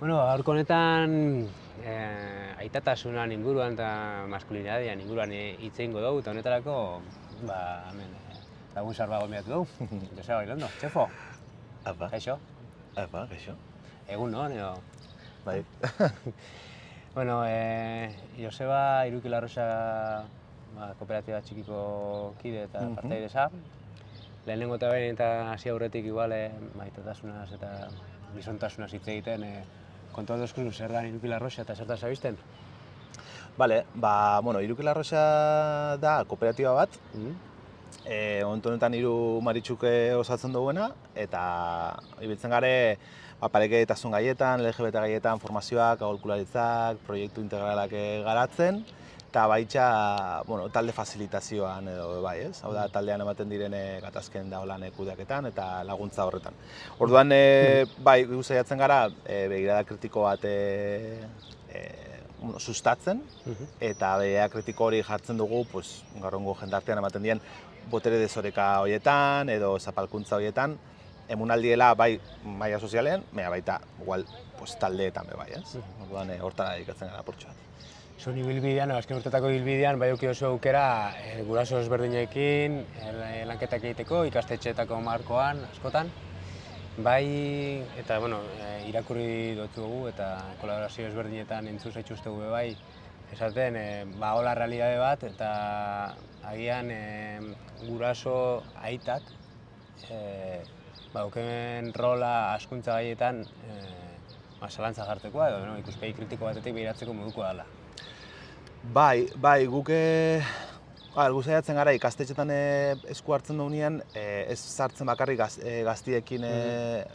Gaurko honetan aitatasunan inguruan eta maskulinitatean inguruan hitz egingo dugu, eta honetarako hemen lagun sarba gonbidatu dugu. Joseba Ilondo, txefo? Apa. Kaixo? Apa, kaixo. Egun non, edo? Bai. Joseba Iruki Larrosa kooperatiba txikiko kide eta partaide za. Lehenengo eta behin eta hasi aurretik igual aitatasunaz eta gizontasunaz hitz egiten kontatu dozkunu zer da Iruki Larrosa eta zertan zabizten? Bale, Iruki Larrosa da kooperatiba bat. Momentu honetan 3 maritxuke osatzen duguena, eta ibiltzen gare pareketasun gaietan, LGBT gaietan, formazioak, aholkularitzak, proiektu integralak garatzen, eta baitxa talde fasilitazioan edo bai, ez? Hau da, taldean ematen diren gatazken da holan kudeaketan eta laguntza horretan. Orduan, bai, gu saiatzen gara, begirada kritiko bat sustatzen, eta begirada kritiko hori jartzen dugu, gaur egungo jendartean ematen dien botere desoreka horietan edo zapalkuntza horietan, emunaldiela bai maila sozialean, baita igual taldeetan bai, ez? Orduan, hortara dedikatzen gara portxo bat. Zuen ibilbidean, azken urtetako ibilbidean, bai auki oso aukera guraso ezberdinekin lanketak egiteko, ikastetxeetako markoan, askotan. Bai, eta irakurri dutzugu eta kolaborazio ezberdinetan entzun zaituztegu bai, esaten, hola realitate bat, eta agian guraso aitak dauken rola hazkuntza gaietan zalantza jartzekoa edo ikuspegi kritiko batetik begiratzeko modukoa dela. Bai, guk saiatzen gara ikastetxetan esku hartzen dugunean, ez sartzen bakarrik gaztiekin,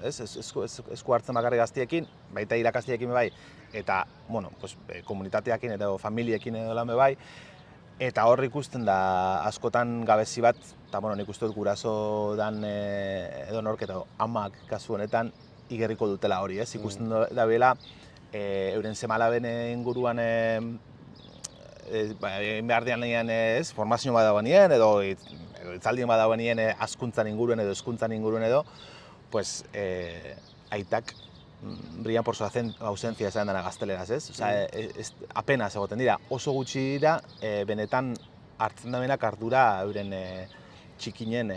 esku hartzen bakarrik gaztiekin, baita irakasleekin bai, eta komunitateekin edo familiekin edo lan bai, eta hor ikusten da askotan gabezi bat, eta nik uste dut guraso dan edo nork edo amak kasu honetan igerriko dutela hori, ez? Ikusten da bela, euren seme-alaben inguruan behar dianean formazio bat dagoenien edo itzaldien bat dagoenien hazkuntzan inguruen edo hezkuntzan inguruen edo, aitak brillan por su ausencia esan dena gazteleraz, ez? Apenas egoten dira, oso gutxi dira benetan hartzen da benak ardura euren txikinen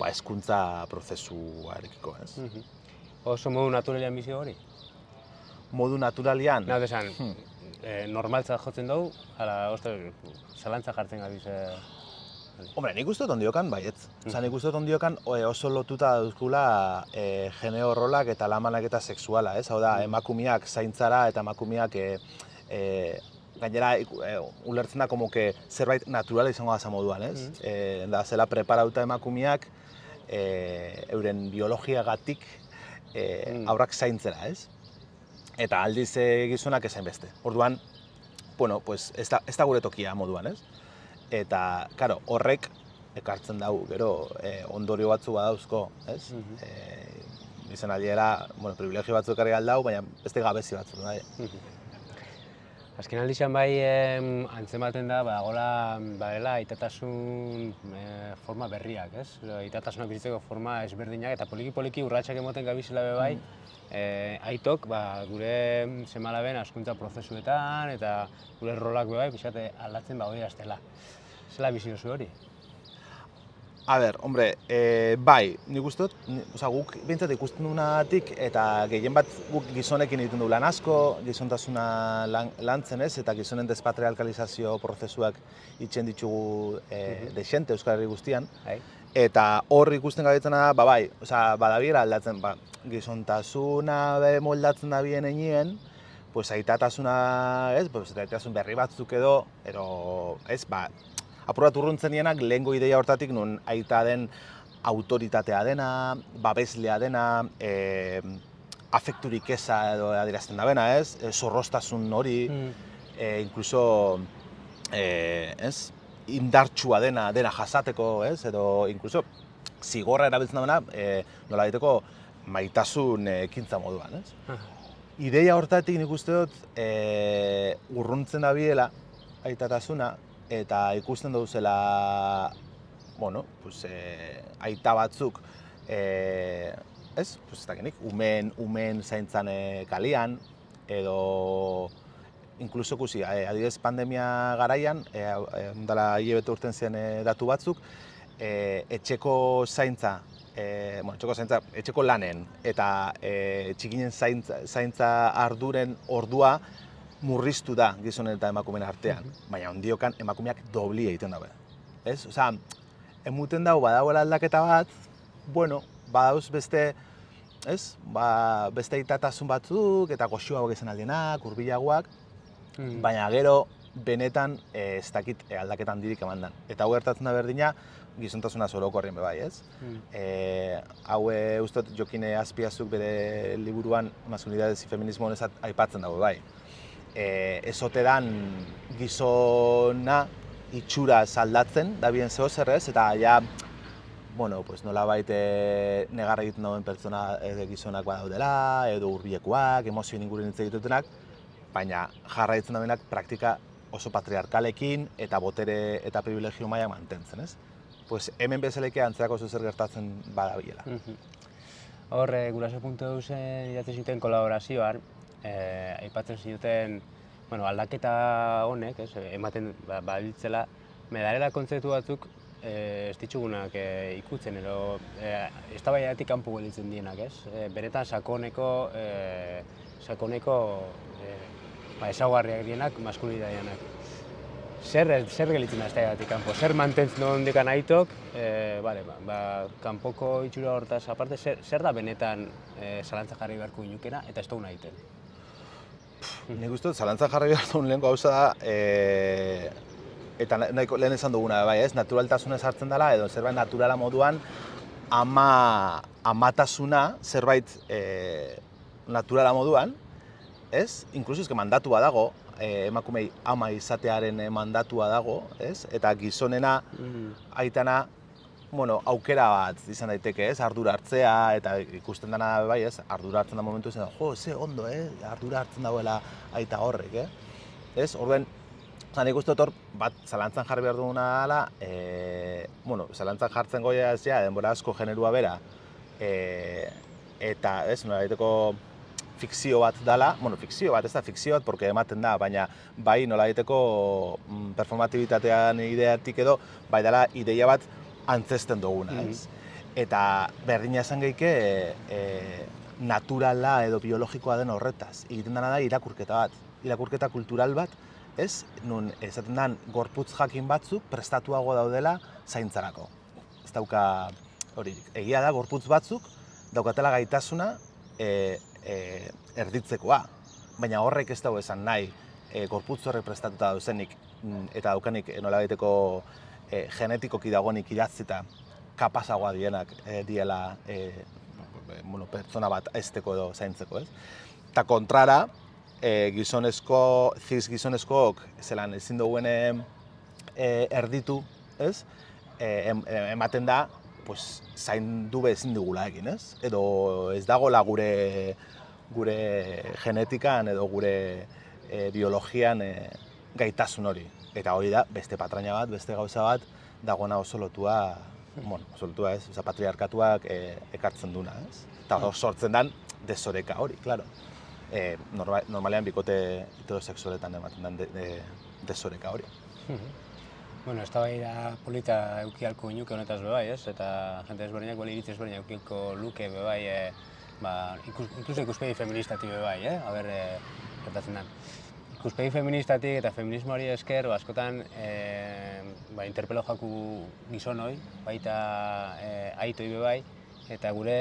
hezkuntza prozesuarekiko, ez? Oso modu naturalean bizi hori? Modu naturalean? Nahi desan, normaltzat jotzen dugu, zalantza jartzen gabiz. Hombre, nik uste dut ondiokan baietz. Nik uste dut ondiokan oso lotuta dauzkula genero rolak eta lamanak eta sexuala, ez? Hau da, emakumeak zaintzara eta emakumeak gainera ulertzen da zerbait naturala izango da moduan, ez? Da, zela preparauta emakumeak euren biologiagatik aurrak zaintzera, ez? Eta aldiz gizonak ezain beste. Orduan, ez da gure tokia moduan, ez? Eta, karo, horrek ekartzen dugu, gero, ondorio batzu badauzko, ez? Izan aldiera, privilegio batzuk ekarri aldau, baina beste gabezi batzuk, bai. Azken aldizan bai antzematen da, badela aitatasun forma berriak, ez? Aitatasunak bizitzeko forma ezberdinak eta poliki-poliki urratsak emoten gabizela bai, aitok gure seme-alaben hazkuntza prozesuetan eta gure rolak bai pixate aldatzen hori aztela. Zela bizi duzu hori? A ber, hombre, bai, nik uste dut, guk bintzat ikusten dugunatik eta gehien bat guk gizonekin egiten du lan asko, gizontasuna lantzen ez, eta gizonen despatriarkalizazio prozesuak itxen ditugu dexente Euskal Herri guztian. Eta hor ikusten gabetzena da, bai, badabiera aldatzen, gizontasuna moldatzen da bien einien, aitatasuna, aitasun berri batzuk edo, ez, apurat urruntzen dienak lehengo ideia hortatik nun aita den autoritatea dena, babeslea dena, afekturik eza edo adierazten da bena, ez? Zorroztasun hori, inkluso, indartsua dena jasateko, ez? Edo, inkluso, zigorra erabiltzen da bena, nola egiteko maitasun ekintza moduan, ez? Ideia hortatik nik uste dut urruntzen da biela aitatasuna, eta ikusten duzela, aita batzuk ez? Pues ez dakinik, umen zaintzan kalian, edo inkluso ikusi, adibidez pandemia garaian, dela hilabete urten ziren datu batzuk, etxeko zaintza, etxeko lanen eta txikinen zaintza arduren ordua murriztu da gizonen eta emakumeen artean, baina ondiokan emakumeak dobli egiten dabe. Ez? Osea, emuten dago badagoela aldaketa bat, bueno, badauz beste, ez? Beste itatasun batzuk eta goxuagoak izan aldienak, hurbilagoak, baina gero benetan ez dakit aldaketan handirik emandan. Eta hau gertatzen da berdina, gizontasuna orokorrean be bai, ez? Hau ustot Jokine Azpiazuk bere liburuan masculinidades y feminismo honez aipatzen dago bai. Ez ote dan gizona itxuraz aldatzen da bien zeo zer ez, eta ja, bueno, pues nolabait negar egiten dauen pertsona gizonak badaudela, edo hurbilekoak, emozioen inguruen hitz egitetenak, baina jarraitzen daudenak praktika oso patriarkalekin eta botere eta privilegio maila mantentzen, ez? Pues hemen bezaleke antzerako zer gertatzen badabilela. Hor, guraso.eusen idatzi zuten kolaborazioan, aipatzen zuten, bueno, aldaketa honek, ematen babiltzela, medarela kontzeptu batzuk ez ditugunak ikutzen, edo eztabaidatik kanpo gelditzen dienak, ez? Benetan sakoneko ezaugarriak dienak, maskulinitateanak. Zer gelditzen da eztabaidatik kanpo? Zer mantentzen duen dikan aitok, kanpoko itxura hortaz aparte, zer da benetan zalantza jarri beharko inukena eta ez dugun egiten? Nik uste dut, zalantza jarri behar duen lehen gauza da, eta lehen esan duguna, bai ez, naturaltasunez hartzen dela, edo zerbait naturala moduan, amatasuna zerbait naturala moduan, ez? Inkluso ezke mandatua dago, emakumei ama izatearen mandatua dago, ez? Eta gizonena, aitana, bueno, aukera bat izan daiteke, ez? Ardura hartzea, eta ikusten dena bai, ez? Ardura hartzen da momentu izan da, jo, ze ondo, ardura hartzen dagoela aita horrek, ez? Orduan, nik uste dut hor, bat, zalantzan jarri behar duguna dela, zalantzan jartzen goia ez ja, denbora asko generua bera, eta, ez, nolabaiteko fikzio bat dela, fikzio bat, ez da fikzio bat, porque ematen da, baina bai nolabaiteko performatibitatean ideatik edo, bai dela ideia bat antzesten duguna, ez? Eta berdina esan geike naturala edo biologikoa den horretaz. Egiten dena da irakurketa bat, irakurketa kultural bat, ez? Nun esaten den gorputz jakin batzuk prestatuago daudela zaintzarako. Ez dauka hori, egia da gorputz batzuk daukatela gaitasuna erditzekoa, baina horrek ez dago esan nahi gorputz horrek prestatuta dauzenik eta daukanik nolabaiteko genetikoki dagoenik idatzita kapazagoa dienak diela pertsona bat aizteko edo zaintzeko, ez? Eta kontrara, gizonezkook zelan ezin duguen erditu, ez? Ematen da, zaindu ezin dugula egin, ez? Edo ez dagoela gure genetikan edo gure biologian gaitasun hori. Eta hori da, beste patraina bat, beste gauza bat, dagoena oso lotua, oso lotua ez, patriarkatuak ekartzen duna, ez? Eta hor sortzen den desoreka hori, klaro. Normalean bikote heterosexualetan ematen den desoreka hori. Bueno, eztabaida polita eduki ahalko inuke honetaz bebai, ez? Eta jente ezberdinak, iritzi ezberdinak edukiko luke bebai, inkluso ikuspegi feministatik bebai, aber gertatzen den. Ikuspegi feministatik eta feminismoari esker, askotan interpelo jaku gizonoi, baita aitoi bebai, eta gure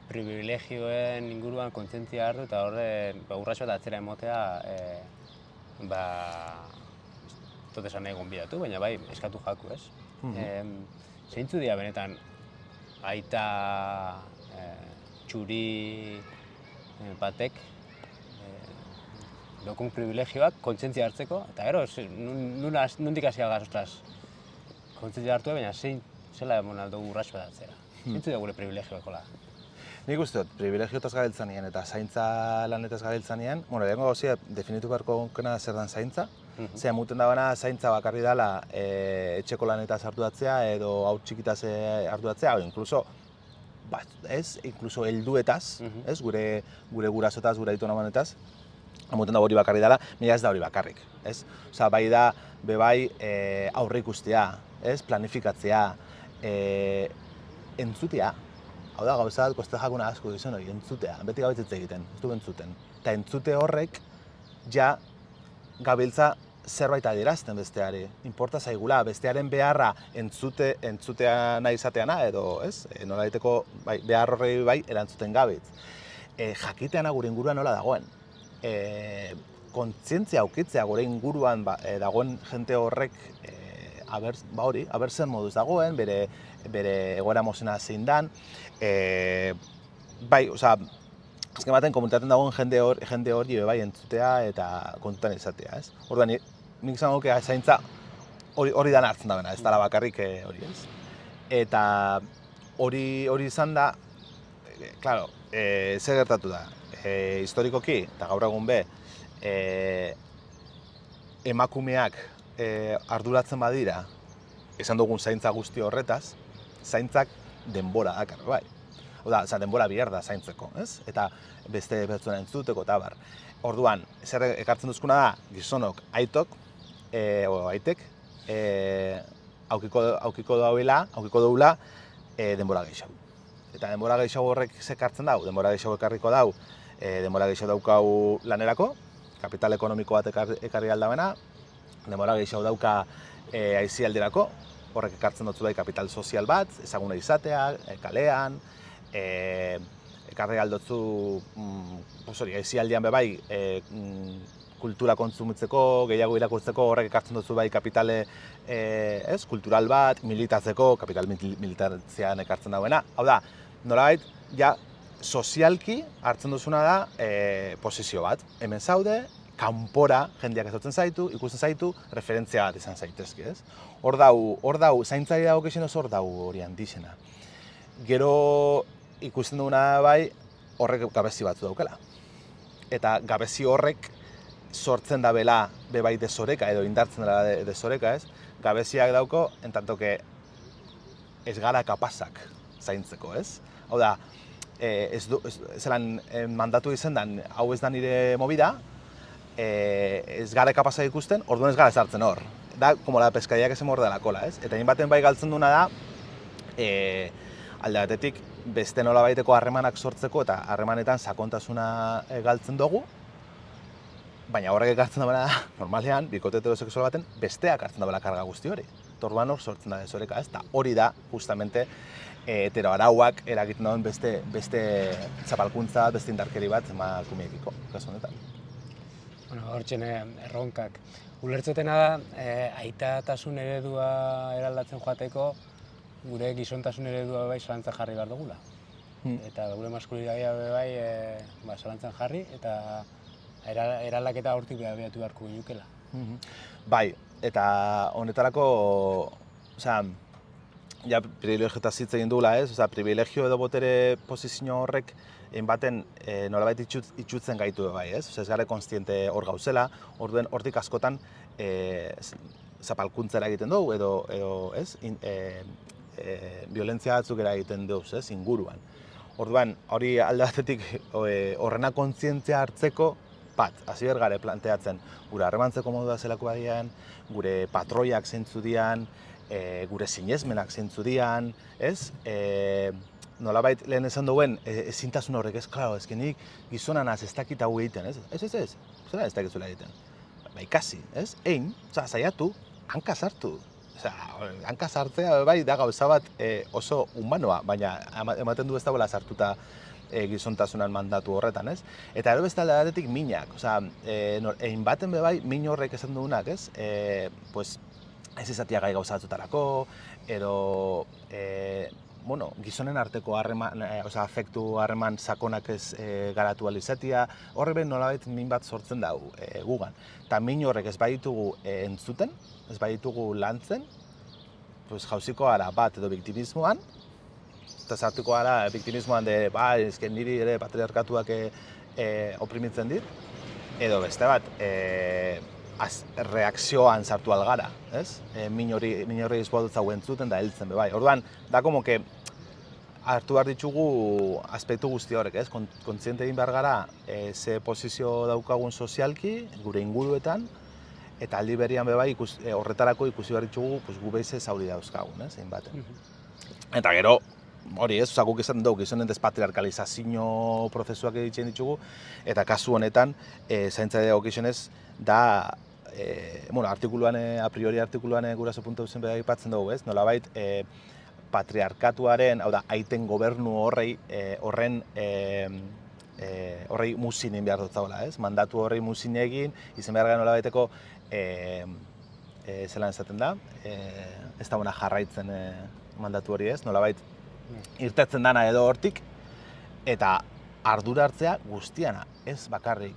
privilegioen inguruan kontzientzia hartu eta horre urratxo bat atzera emotea tot esan nahi gonbidatu, baina bai, eskatu jaku, ez? Zeintzu dira benetan aita txuri batek dokun privilegioak kontzientzia hartzeko, eta gero, nondik hasi algaz, ostras, kontzientzia hartu, baina zela emon aldo urratxo bat atzera. Zeintzu dira gure privilegioak, hola? Nik uste dut, privilegiotaz gabiltzan nien eta zaintza lanetaz gabiltzan nien, lehenko gauzia definitu beharko gukena zer dan zaintza. Zer, muten dagoena zaintza bakarri dela etxeko lanetaz arduratzea edo haur txikitaz arduratzea, o inkluso ez, inkluso helduetaz, ez, gure gurasotaz, gure aitona manetaz, amoten da hori bakarrik dela, baina ez da hori bakarrik, ez? Osea, bai da, bebai aurre ikustea, ez, planifikatzea, entzutea. Hau da, gauza bat, koste jakuna asko gizon hori, entzutea, beti gabetzitz egiten, ez du entzuten. Eta entzute horrek, ja, gabiltza zerbait adierazten besteari. Inporta zaigula, bestearen beharra entzutea nahi izateana, edo, ez? Nola daiteko, bai, behar horrei bai, erantzuten gabitz. Jakiteana gure inguruan nola dagoen. Kontzientzia aukitzea gure inguruan dagoen jente horrek, aber zen moduz dagoen, bere egoera mozena zein dan. Bai, oza, azken baten komunitaten dagoen jende hori bai entzutea eta kontutan izatea, ez? Orduan, nik izango nuke zaintza hori dan hartzen da bena, ez dela bakarrik hori, ez? Eta hori izan da, klaro, ze gertatu da, historikoki, eta gaur egun be, emakumeak arduratzen badira, esan dugun zaintza guzti horretaz, zaintzak denbora dakar, bai. Oda, denbora bihar da zaintzeko, ez? Eta beste pertsona entzuteko eta bar. Orduan, zer ekartzen duzkuna da, gizonok, aitek, aukiko daula denbora gehiago. Eta denbora gehiago horrek zekartzen dau, denbora gehiago ekarriko dau, denbora gehiago daukau lanerako, kapital ekonomiko bat ekarri aldabena, denbora gehiago dauka aisialdirako, horrek ekartzen dutzu bai kapital sozial bat, ezaguna izatea, kalean, ekarri aldotzu aisialdian bebai kultura kontsumitzeko, gehiago irakurtzeko, horrek ekartzen dutzu bai kapitale kultural bat, militatzeko, kapital militantzean ekartzen dauena. Hau da, nolabait, ja, sozialki hartzen duzuna da posizio bat. Hemen zaude, kanpora jendeak ezotzen zaitu, ikusten zaitu, referentzia bat izan zaitezke, ez? Hor dau, zaintzari dago kexen oso hor dau hori handizena. Gero ikusten duguna bai, horrek gabezi batzu daukela. Eta gabezi horrek sortzen da bela bebai desoreka, edo indartzen dela desoreka, ez? Gabeziak dauko, entantoke ez gara kapazak zaintzeko, ez? Hau da, zelan mandatu izendan, hau ez da nire movida, ez gara kapazak ikusten, orduan ez gara sartzen hor. Da, como la pescadia que se morde la cola, ez? Eta baten bai galtzen duna da, alde batetik beste nolabaiteko harremanak sortzeko eta harremanetan sakontasuna galtzen dugu, baina horrek ekartzen da normalean, bikote heterosexual baten, besteak hartzen da karga guzti hori. Orduan hor sortzen da desoreka, ez? Eta hori da, justamente, heteroarauak eragiten dauen beste zapalkuntza, beste indarkeri bat emakumeekiko, kasu honetan. Bueno, hortzen erronkak. Ulertzetena da, aitatasun eredua eraldatzen joateko, gure gizontasun eredua bai zalantzan jarri behar dugula. Eta gure maskulinitatea bai zalantzan jarri, eta eraldaketa hortik behartu beharko ginukela. Bai, eta honetarako, ja privilegioetaz hitz egin dugula, ez? Privilegio edo botere posizio horrek baten nolabait itxutzen gaitu bai, ez? Ez gara kontziente hor gauzela, orduen hortik askotan zapalkuntzera egiten dugu, edo ez? Violentzia batzuk egiten dugu, ez? Inguruan. Orduan, hori alde batetik horrena kontzientzia hartzeko, hasi behar gare planteatzen gure harremantzeko modua zelako badian, gure patroiak zeintzu dian, gure sinesmenak zeintzu dian, ez? Nolabait lehen esan duen ezintasun horrek, ez, klaro, nik gizonanaz ez dakit hau egiten, ez? Ez, zera ez dakitzula egiten. Ba, ikasi, ez? Saiatu, hanka sartu. Hanka sartzea bai da gauza bat oso humanoa, baina ematen du ez dagoela sartuta gizontasunan mandatu horretan, ez? Eta ero beste alde batetik minak, egin baten bebai min horrek esan dugunak, ez? Ez izatea gai gauza batzutarako, edo gizonen arteko afektu harreman sakonak ez garatu alizatia, horre behin nolabait min bat sortzen dugu gugan. Eta min horrek ez baditugu entzuten, ez baditugu lantzen, jauziko gara bat edo biktimismoan, eta sartuko gara biktimismoan niri ere patriarkatuak oprimitzen dit, edo beste bat, reakzioan sartu algara, ez? Min horri izboa dut zau entzuten da heltzen, bai. Orduan, da como que hartu behar ditugu aspektu guzti horrek, ez? Kontziente egin behar gara ze posizio daukagun sozialki, gure inguruetan, eta aldi berian bai horretarako ikusi behar ditugu gu behize zauri dauzkagun, ez? Baten. Eta gero, hori ez, guk izan dugu, gizonen despatriarkalizazio prozesuak egiten ditugu, eta kasu honetan, zaintza dagokionez da, artikuluan, a priori artikuluan guraso.eusen beda aipatzen dugu, ez? Nolabait, patriarkatuaren, hau da, aiten gobernu horren muzin egin behar dut zaula, ez? Mandatu horrei muzin egin, izan behar gara nolabaiteko, zelan esaten da, ez da bona jarraitzen mandatu hori, ez? Nolabait, irtetzen dana edo hortik, eta ardura hartzea guztiana, ez bakarrik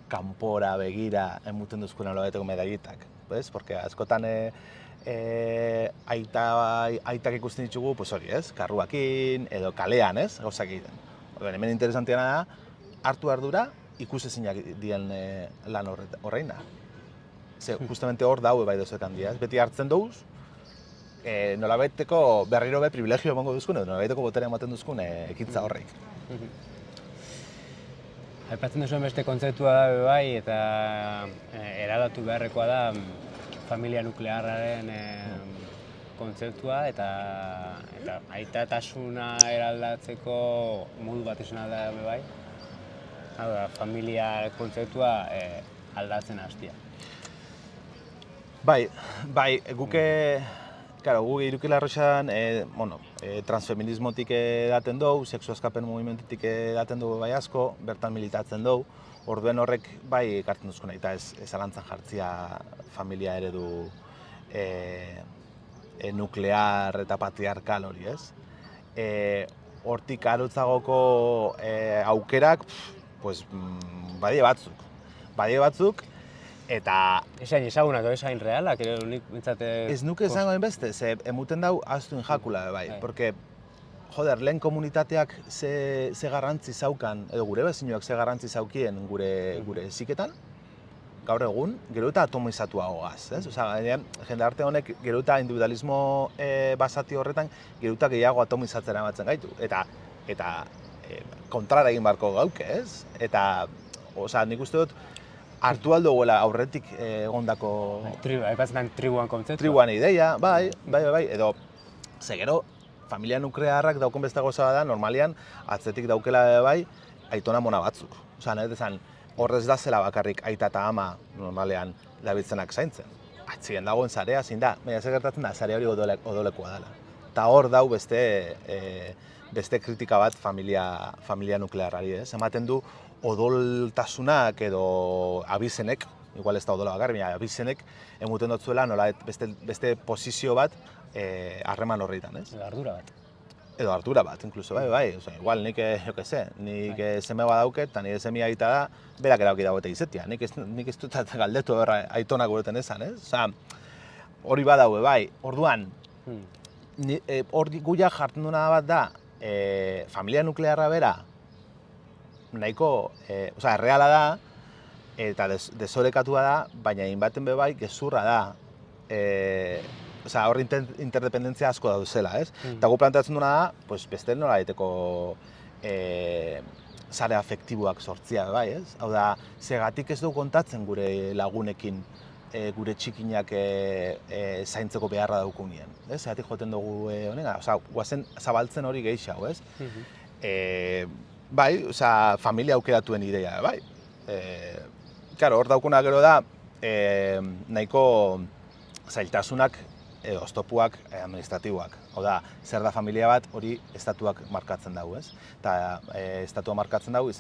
kanpora begira emuten duzkuna nolabaiteko medallitak, ez? Porque askotan aitak ikusten ditugu, pues hori, ez? Karruakin edo kalean, ez? Gauzak egiten. Hemen interesantiana da, hartu ardura ikusezinak dien lan horreina. Ze, justamente hor daue bai dozetan dira, ez? Beti hartzen duz, nolabaiteko berriro be privilegio emango duzkun, edo nolabaiteko boterea ematen duzkun ekintza horrek. Aipatzen duzuen beste kontzeptua da bai, eta eraldatu beharrekoa da familia nuklearraren kontzeptua, eta aitatasuna eraldatzeko modu bat izan da bai. Hau da, familia kontzeptua aldatzen hastia. Bai, guke Irukila Arroxan transfeminismotik edaten dugu, sexu askapen mugimendutik edaten dugu bai asko, bertan militatzen dugu, orduen horrek bai ekartzen duzkuna, eta ez alantzan jartzia familia eredu nuklear eta patriarkal hori, ez? Hortik arotzagoko aukerak, badie batzuk, eta... Esain ezagunak, esain realak, nik bintzate... Ez nuke esango hainbeste, ze emuten dau ahaztuen jakula, bai. Porque, joder, lehen komunitateak ze garrantzi zaukan, edo gure bezinoak ze garrantzi zaukien gure ziketan, gaur egun, gero eta atomizatua hogaz, ez? Osa, jendarte honek gero eta individualismo basati horretan, gero eta gehiago atomizatzera ematzen gaitu. Eta kontrara egin barko gauke, ez? Eta, osa, nik uste dut, hartu aldo goela aurretik egondako... Aipatzen tribuan kontzeptua. Tribuan ideia, bai, edo, ze gero, familia nuklearrak daukon beste gauza da, normalian, atzetik daukela bai, aitona mona batzuk. Osa, nahi dezan, horrez da zela bakarrik aita eta ama normalean dabiltzenak zaintzen. Atzien dagoen zarea, zein da, baina zer gertatzen da, zarea hori odolekoa dela. Eta hor dau beste kritika bat familia nuklearrari, ez? Ematen du, odoltasunak edo abizenek, igual ez da odola bakar, baina abizenek emuten dutzuela nola beste posizio bat harreman horretan, ez? Edo ardura bat, inkluso, bai. Igual nik, nik seme badauket, eta nire semia aita da, berak erauki dago eta izetia. Nik ez dut galdetu aitonak guretan esan, ez? Osa, hori badaue, bai. Orduan, hor guia jartzen duena bat da, familia nuklearra bera, nahiko, erreala da, eta desorekatua da, baina inbaten bai gezurra da. Hor interdependentzia asko dauduzela, ez? Eta gu planteatzen duena da, beste nola daiteko sare afektiboak sortzia, bai, ez? Hau da, zegatik ez dugu kontatzen gure lagunekin, gure txikinak zaintzeko beharra daukunien, ez? Zegatik joten dugu honega, guazen zabaltzen hori gehiago, ez? Bai, familia aukeratuen ideia, bai. Hor daukuna gero da, nahiko zailtasunak edo oztopuak administratiboak. Hau da, zer da familia bat hori estatuak markatzen dugu, ez? Eta estatua markatzen dugu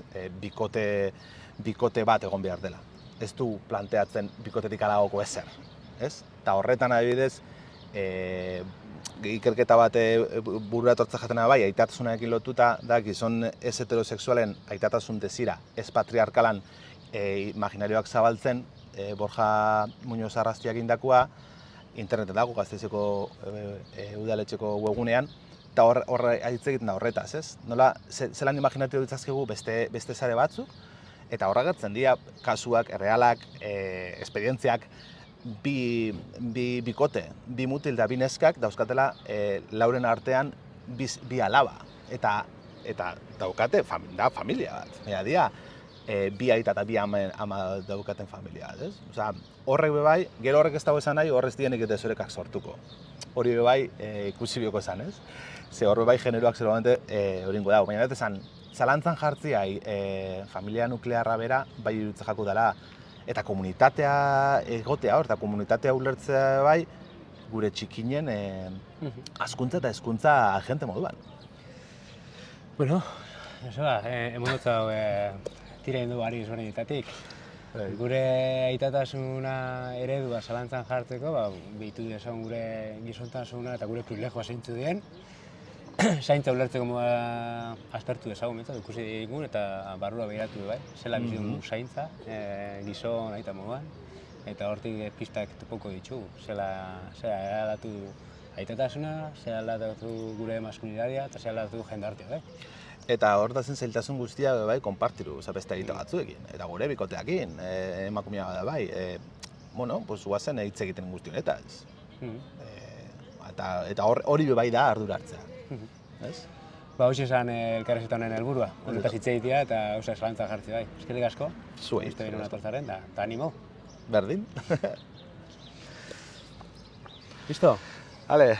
bikote bat egon behar dela. Ez du planteatzen bikotetik alagoko ezer, ez? Eta horretan adibidez, ikerketa bat burura etortza jatena bai, aitatasunarekin lotuta da gizon ez heterosexualen aitatasun desira ez patriarkalan imaginarioak zabaltzen, Borja Muñoz Arrastiak indakua, interneten dago, Gasteizeko udaletxeko webgunean, eta hor hitz egiten da horretaz, ez? Nola, zelan imaginatu ditzazkegu beste sare batzuk, eta horra gertzen dira kasuak, errealak, esperientziak, bi bikote, bi mutil da bi neskak dauzkatela lauren artean bi alaba, eta daukate, da familia bat. Baina bi aita eta bi ama daukaten familia bat, ez? Osea, horrek bebai, gero horrek ez dago esan nahi, horrez dienik eta zorekak sortuko. Hori bebai ikusi bioko esan, ez? Ze hor bebai generoak zerbamente horingo dago. Baina ez esan, zalantzan jartzia familia nuklearra bera, bai irutza jaku dela, eta komunitatea egotea hor, eta komunitatea ulertzea bai, gure txikinen hazkuntza eta hezkuntza agente moduan. Bueno, eso da, emonotza tira indu bari ezberdinetatik. Gure aitatasuna eredua zalantzan jartzeko, behitu dezagun gure gizontasuna eta gure privilegioa zeintzu dien, zaintza ulertzeko moda aztertu dezagun, ikusi digun eta barrura behiratu bai, zela bizi dugu zaintza, gizon aita moduan, eta hortik pistak topoko ditugu, zela aldatu aitatasuna, zela aldatu gure maskulinidadia eta zela aldatu jendartea, bai. Eta hor da zen zailtasun guztia bai konpartiru, beste egite batzuekin, eta gure bikoteakin, emakumea da bai, bueno, guazen hitz egiten guzti honetaz. Eta hori bai da ardura hartzea, ez? Hoxe esan elkarrizketa honen helburua, honetaz hitz egitea eta hausak zalantzan jartzea bai. Eskerrik asko, zuei. Uste bine natortzaren, eta animo. Berdin. Listo? Ale.